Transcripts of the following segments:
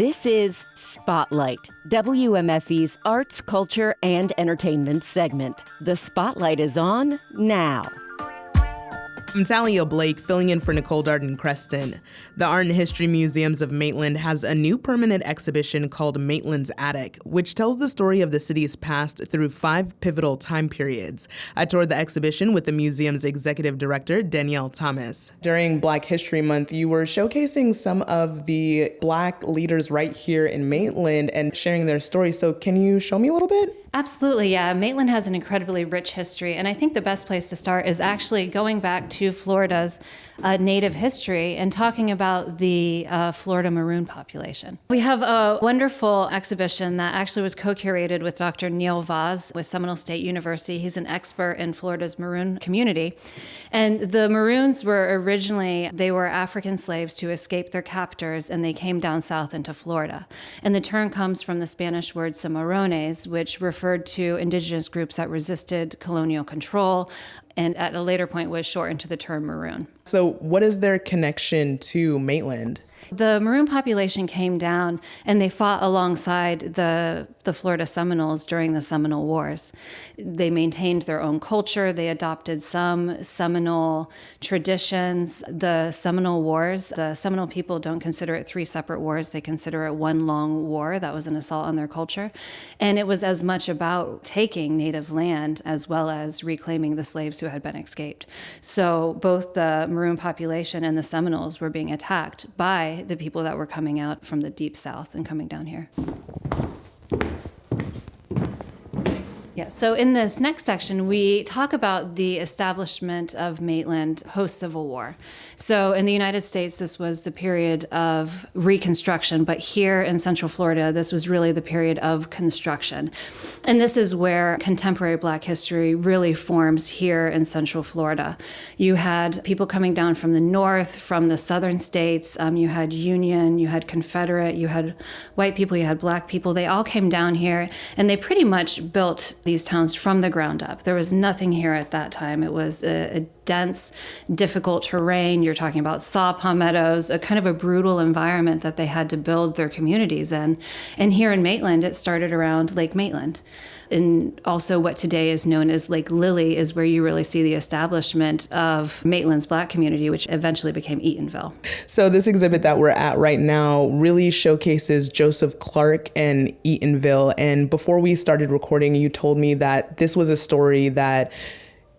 This is Spotlight, WMFE's arts, culture, and entertainment segment. The spotlight is on now. I'm Talia Blake, filling in for Nicole Darden-Creston. The Art and History Museums of Maitland has a new permanent exhibition called Maitland's Attic, which tells the story of the city's past through 5 pivotal time periods. I toured the exhibition with the museum's executive director, Danielle Thomas. During Black History Month, you were showcasing some of the Black leaders right here in Maitland and sharing their stories. So can you show me a little bit? Absolutely, yeah. Maitland has an incredibly rich history, and I think the best place to start is actually going back to Florida's native history and talking about the Florida maroon population. We have a wonderful exhibition that actually was co-curated with Dr. Neil Vaz with Seminole State University. He's an expert in Florida's maroon community. And the Maroons were originally, they were African slaves who escaped their captors, and they came down south into Florida. And the term comes from the Spanish word cimarrones, which referred to indigenous groups that resisted colonial control, and at a later point was shortened to the term maroon. So what is their connection to Maitland? The maroon population came down and they fought alongside the Florida Seminoles during the Seminole Wars. They maintained their own culture. They adopted some Seminole traditions. The Seminole Wars, the Seminole people don't consider it 3 separate wars. They consider it one long war that was an assault on their culture. And it was as much about taking native land as well as reclaiming the slaves who had been escaped. So both the maroon population and the Seminoles were being attacked by the people that were coming out from the deep south and coming down here. Yeah, so in this next section, we talk about the establishment of Maitland post-Civil War. So in the United States, this was the period of Reconstruction, but here in Central Florida, this was really the period of construction. And this is where contemporary Black history really forms here in Central Florida. You had people coming down from the north, from the southern states. You had Union, you had Confederate, you had white people, you had Black people. They all came down here, and they pretty much built these towns from the ground up. There was nothing here at that time. It was a dense, difficult terrain. You're talking about saw palmettos, a kind of a brutal environment that they had to build their communities in. And here in Maitland, it started around Lake Maitland. And also what today is known as Lake Lily is where you really see the establishment of Maitland's Black community, which eventually became Eatonville. So this exhibit that we're at right now really showcases Joseph Clark and Eatonville. And before we started recording, you told me that this was a story that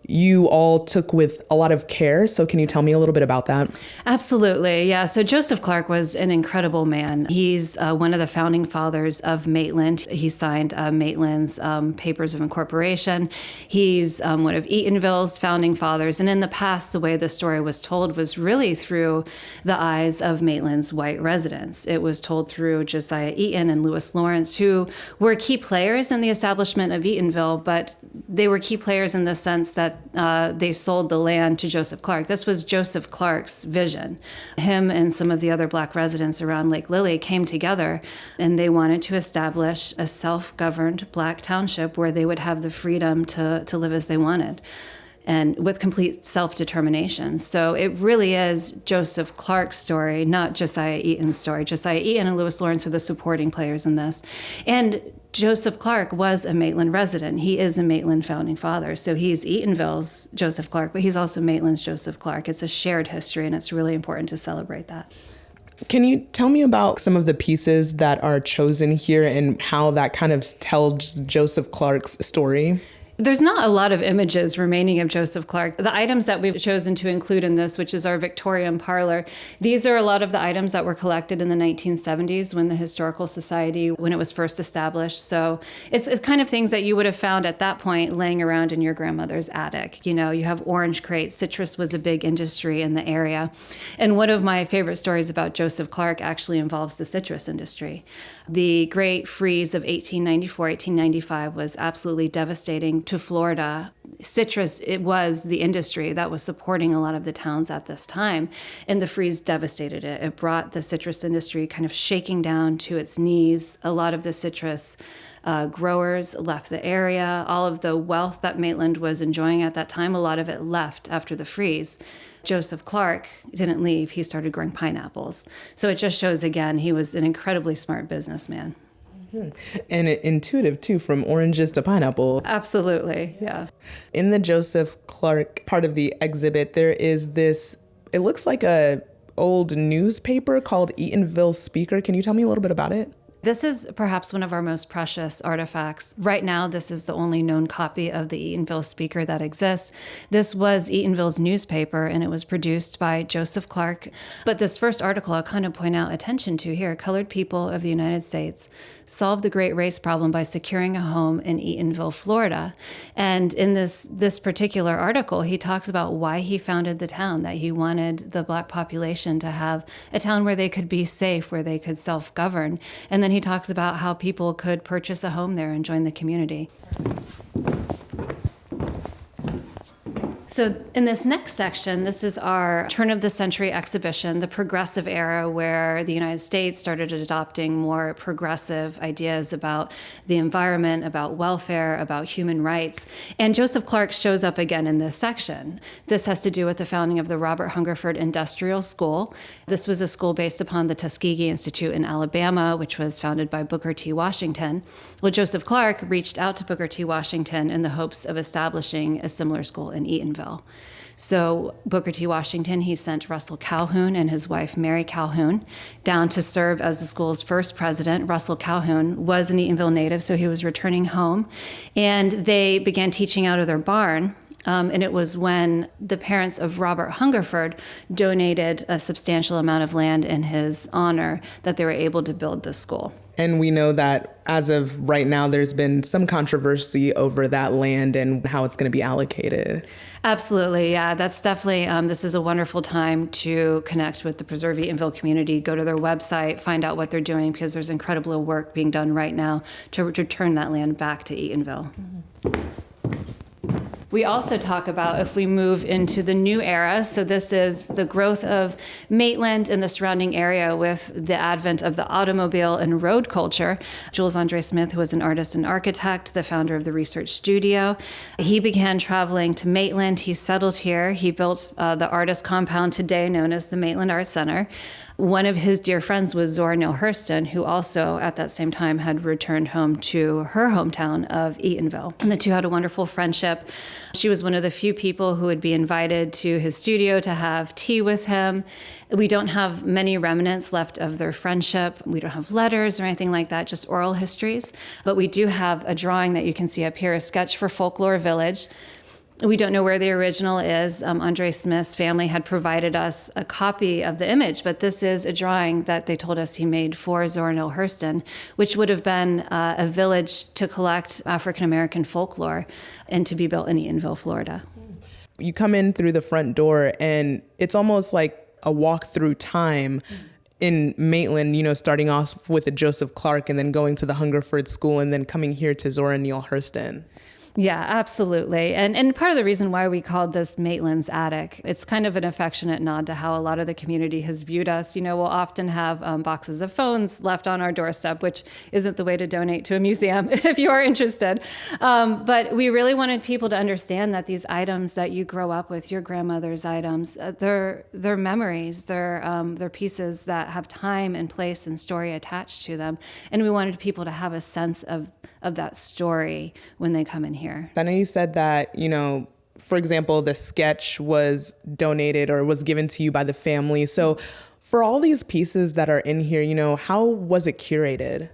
you all took with a lot of care. So can you tell me a little bit about that? Absolutely. Yeah. So Joseph Clark was an incredible man. He's one of the founding fathers of Maitland. He signed Maitland's Papers of Incorporation. He's one of Eatonville's founding fathers. And in the past, the way the story was told was really through the eyes of Maitland's white residents. It was told through Josiah Eaton and Lewis Lawrence, who were key players in the establishment of Eatonville, but they were key players in the sense that they sold the land to Joseph Clark. This was Joseph Clark's vision. Him and some of the other Black residents around Lake Lily came together, and they wanted to establish a self-governed Black township where they would have the freedom to live as they wanted, and with complete self-determination. So it really is Joseph Clark's story, not Josiah Eaton's story. Josiah Eaton and Lewis Lawrence were the supporting players in this. And Joseph Clark was a Maitland resident. He is a Maitland founding father. So he's Eatonville's Joseph Clark, but he's also Maitland's Joseph Clark. It's a shared history, and it's really important to celebrate that. Can you tell me about some of the pieces that are chosen here and how that kind of tells Joseph Clark's story? There's not a lot of images remaining of Joseph Clark. The items that we've chosen to include in this, which is our Victorian parlor, these are a lot of the items that were collected in the 1970s when the Historical Society, when it was first established. So it's kind of things that you would have found at that point laying around in your grandmother's attic. You know, you have orange crates. Citrus was a big industry in the area. And one of my favorite stories about Joseph Clark actually involves the citrus industry. The Great Freeze of 1894, 1895 was absolutely devastating to Florida. Citrus, it was the industry that was supporting a lot of the towns at this time, and the freeze devastated it. It brought the citrus industry kind of shaking down to its knees. A lot of the citrus growers left the area. All of the wealth that Maitland was enjoying at that time, a lot of it left after the freeze. Joseph Clark didn't leave. He started growing pineapples. So it just shows, again, he was an incredibly smart businessman. And intuitive, too, from oranges to pineapples. Absolutely, yeah. In the Joseph Clark part of the exhibit, there is this, it looks like a old newspaper called Eatonville Speaker. Can you tell me a little bit about it? This is perhaps one of our most precious artifacts. Right now, this is the only known copy of the Eatonville Speaker that exists. This was Eatonville's newspaper, and it was produced by Joseph Clark. But this first article I'll kind of point out attention to here, colored people of the United States solved the great race problem by securing a home in Eatonville, Florida. And in this particular article, he talks about why he founded the town, that he wanted the Black population to have a town where they could be safe, where they could self-govern. And then he talks about how people could purchase a home there and join the community. So in this next section, this is our turn of the century exhibition, the progressive era, where the United States started adopting more progressive ideas about the environment, about welfare, about human rights. And Joseph Clark shows up again in this section. This has to do with the founding of the Robert Hungerford Industrial School. This was a school based upon the Tuskegee Institute in Alabama, which was founded by Booker T. Washington. Well, Joseph Clark reached out to Booker T. Washington in the hopes of establishing a similar school in Eatonville. So Booker T. Washington, he sent Russell Calhoun and his wife, Mary Calhoun, down to serve as the school's first president. Russell Calhoun was an Eatonville native, so he was returning home. And they began teaching out of their barn. And it was when the parents of Robert Hungerford donated a substantial amount of land in his honor that they were able to build this school. And we know that as of right now, there's been some controversy over that land and how it's going to be allocated. Absolutely, yeah. That's definitely, this is a wonderful time to connect with the Preserve Eatonville community, go to their website, find out what they're doing, because there's incredible work being done right now to return that land back to Eatonville. Mm-hmm. We also talk about if we move into the new era. So this is the growth of Maitland and the surrounding area with the advent of the automobile and road culture. Jules Andre Smith, who was an artist and architect, the founder of the Research Studio, he began traveling to Maitland. He settled here. He built the artist compound today known as the Maitland Art Center. One of his dear friends was Zora Neale Hurston, who also at that same time had returned home to her hometown of Eatonville. And the two had a wonderful friendship. She was one of the few people who would be invited to his studio to have tea with him. We don't have many remnants left of their friendship. We don't have letters or anything like that, just oral histories. But we do have a drawing that you can see up here, a sketch for Folklore Village. We don't know where the original is. Andre Smith's family had provided us a copy of the image, but this is a drawing that they told us he made for Zora Neale Hurston, which would have been a village to collect African-American folklore and to be built in Eatonville, Florida. You come in through the front door and it's almost like a walk through time in Maitland, you know, starting off with the Joseph Clark and then going to the Hungerford School and then coming here to Zora Neale Hurston. Yeah, absolutely. And part of the reason why we called this Maitland's Attic, it's kind of an affectionate nod to how a lot of the community has viewed us. You know, we'll often have boxes of phones left on our doorstep, which isn't the way to donate to a museum if you are interested. But we really wanted people to understand that these items that you grow up with, your grandmother's items, they're memories, they're pieces that have time and place and story attached to them. And we wanted people to have a sense of that story when they come in here. I know you said that, you know, for example, the sketch was donated or was given to you by the family. So for all these pieces that are in here, you know, how was it curated?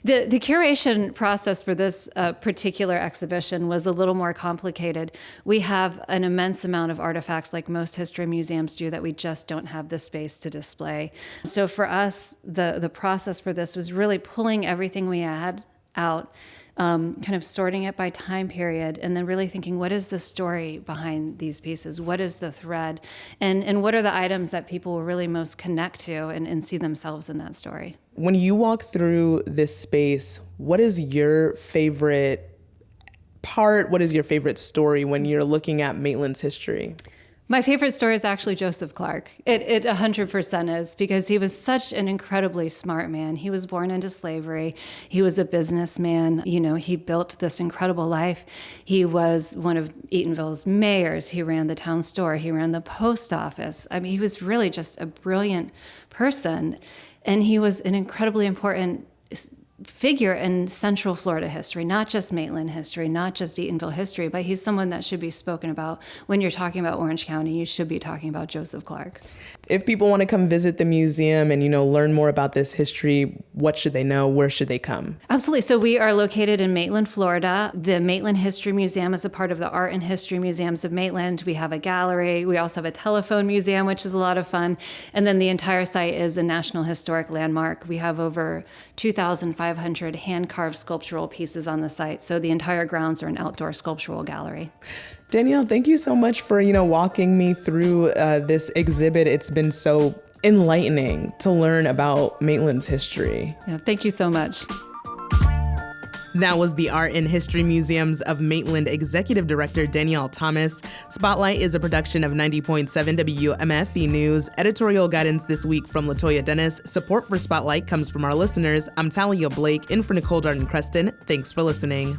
The curation process for this particular exhibition was a little more complicated. We have an immense amount of artifacts like most history museums do that we just don't have the space to display. So for us, the process for this was really pulling everything we had out, kind of sorting it by time period, and then really thinking, what is the story behind these pieces? What is the thread? And what are the items that people will really most connect to and see themselves in that story? When you walk through this space, what is your favorite part? What is your favorite story when you're looking at Maitland's history? My favorite story is actually Joseph Clark. It 100% is, because he was such an incredibly smart man. He was born into slavery. He was a businessman. You know, he built this incredible life. He was one of Eatonville's mayors. He ran the town store. He ran the post office. I mean, he was really just a brilliant person. And he was an incredibly important figure in Central Florida history, not just Maitland history, not just Eatonville history, but he's someone that should be spoken about. When you're talking about Orange County, you should be talking about Joseph Clark. If people want to come visit the museum and, learn more about this history, what should they know? Where should they come? Absolutely. So we are located in Maitland, Florida. The Maitland History Museum is a part of the Art and History Museums of Maitland. We have a gallery. We also have a telephone museum, which is a lot of fun. And then the entire site is a National Historic Landmark. We have over 2,500 hand-carved sculptural pieces on the site. So the entire grounds are an outdoor sculptural gallery. Danielle, thank you so much for, walking me through this exhibit. It's been so enlightening to learn about Maitland's history. Yeah, thank you so much. That was the Art and History Museums of Maitland Executive Director Danielle Thomas. Spotlight is a production of 90.7 WMFE News. Editorial guidance this week from LaToya Dennis. Support for Spotlight comes from our listeners. I'm Talia Blake, in for Nicole Darden-Creston. Thanks for listening.